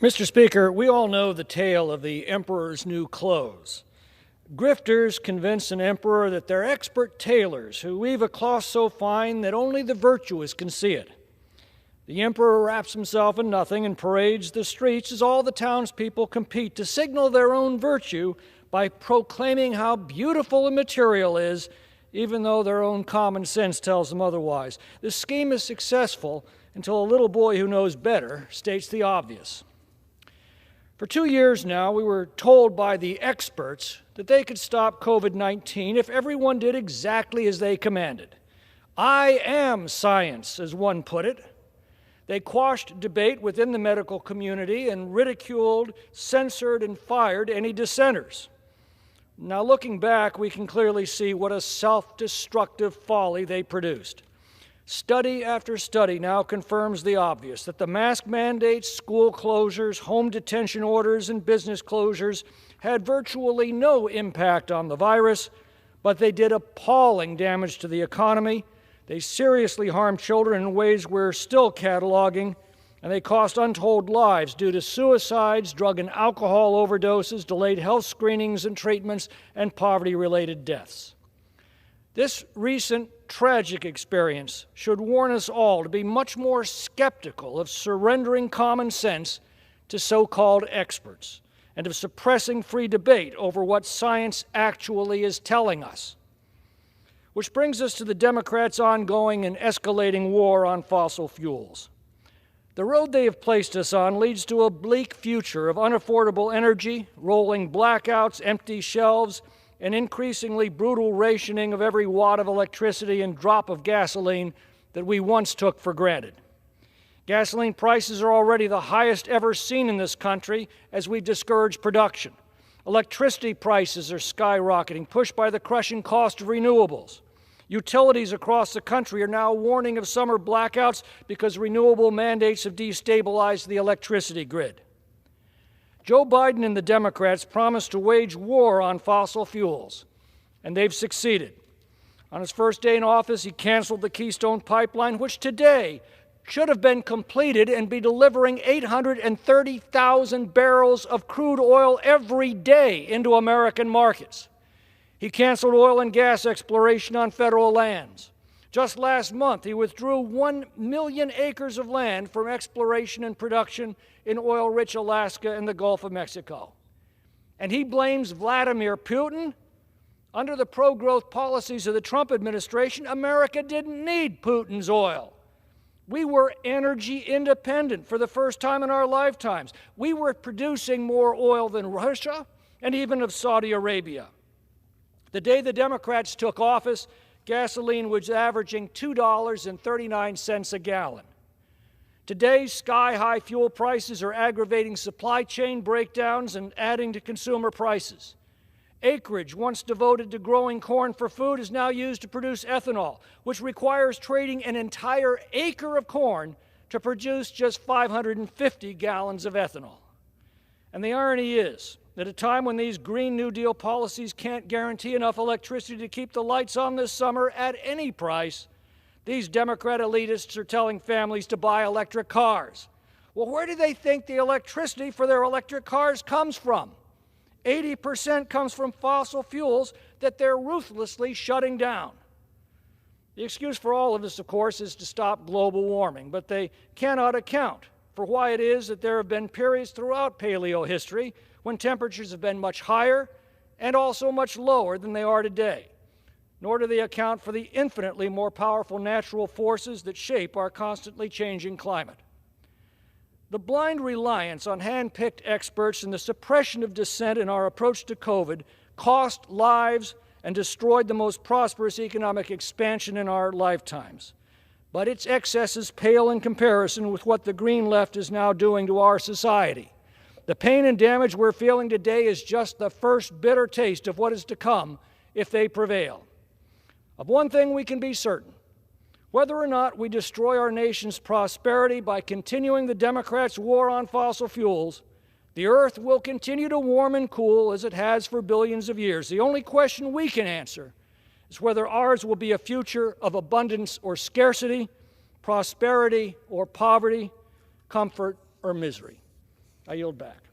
Mr. Speaker, we all know the tale of the emperor's new clothes. Grifters convince an emperor that they're expert tailors who weave a cloth so fine that only the virtuous can see it. The emperor wraps himself in nothing and parades the streets as all the townspeople compete to signal their own virtue by proclaiming how beautiful the material is, even though their own common sense tells them otherwise. This scheme is successful until a little boy who knows better states the obvious. For 2 years now, we were told by the experts that they could stop COVID-19 if everyone did exactly as they commanded. I am science, as one put it. They quashed debate within the medical community and ridiculed, censored, and fired any dissenters. Now, looking back, we can clearly see what a self-destructive folly they produced. Study after study now confirms the obvious, that the mask mandates, school closures, home detention orders, and business closures had virtually no impact on the virus, but they did appalling damage to the economy. They seriously harmed children in ways we're still cataloging, and they cost untold lives due to suicides, drug and alcohol overdoses, delayed health screenings and treatments, and poverty-related deaths. This recent tragic experience should warn us all to be much more skeptical of surrendering common sense to so-called experts and of suppressing free debate over what science actually is telling us. Which brings us to the Democrats' ongoing and escalating war on fossil fuels. The road they have placed us on leads to a bleak future of unaffordable energy, rolling blackouts, empty shelves, and increasingly brutal rationing of every watt of electricity and drop of gasoline that we once took for granted. Gasoline prices are already the highest ever seen in this country as we discourage production. Electricity prices are skyrocketing, pushed by the crushing cost of renewables. Utilities across the country are now warning of summer blackouts because renewable mandates have destabilized the electricity grid. Joe Biden and the Democrats promised to wage war on fossil fuels, and they've succeeded. On his first day in office, he canceled the Keystone Pipeline, which today should have been completed and be delivering 830,000 barrels of crude oil every day into American markets. He canceled oil and gas exploration on federal lands. Just last month, he withdrew 1 million acres of land from exploration and production in oil-rich Alaska and the Gulf of Mexico. And he blames Vladimir Putin. Under the pro-growth policies of the Trump administration, America didn't need Putin's oil. We were energy independent for the first time in our lifetimes. We were producing more oil than Russia and even of Saudi Arabia. The day the Democrats took office, gasoline was averaging $2.39 a gallon. Today's sky-high fuel prices are aggravating supply chain breakdowns and adding to consumer prices. Acreage once devoted to growing corn for food is now used to produce ethanol, which requires trading an entire acre of corn to produce just 550 gallons of ethanol. And the irony is, at a time when these Green New Deal policies can't guarantee enough electricity to keep the lights on this summer at any price, these Democrat elitists are telling families to buy electric cars. Well, where do they think the electricity for their electric cars comes from? 80% comes from fossil fuels that they're ruthlessly shutting down. The excuse for all of this, of course, is to stop global warming, but they cannot account for why it is that there have been periods throughout paleo history when temperatures have been much higher and also much lower than they are today. Nor do they account for the infinitely more powerful natural forces that shape our constantly changing climate. The blind reliance on hand-picked experts and the suppression of dissent in our approach to COVID cost lives and destroyed the most prosperous economic expansion in our lifetimes. But its excesses pale in comparison with what the Green Left is now doing to our society. The pain and damage we're feeling today is just the first bitter taste of what is to come if they prevail. Of one thing we can be certain: whether or not we destroy our nation's prosperity by continuing the Democrats' war on fossil fuels, the earth will continue to warm and cool as it has for billions of years. The only question we can answer is whether ours will be a future of abundance or scarcity, prosperity or poverty, comfort or misery. I yield back.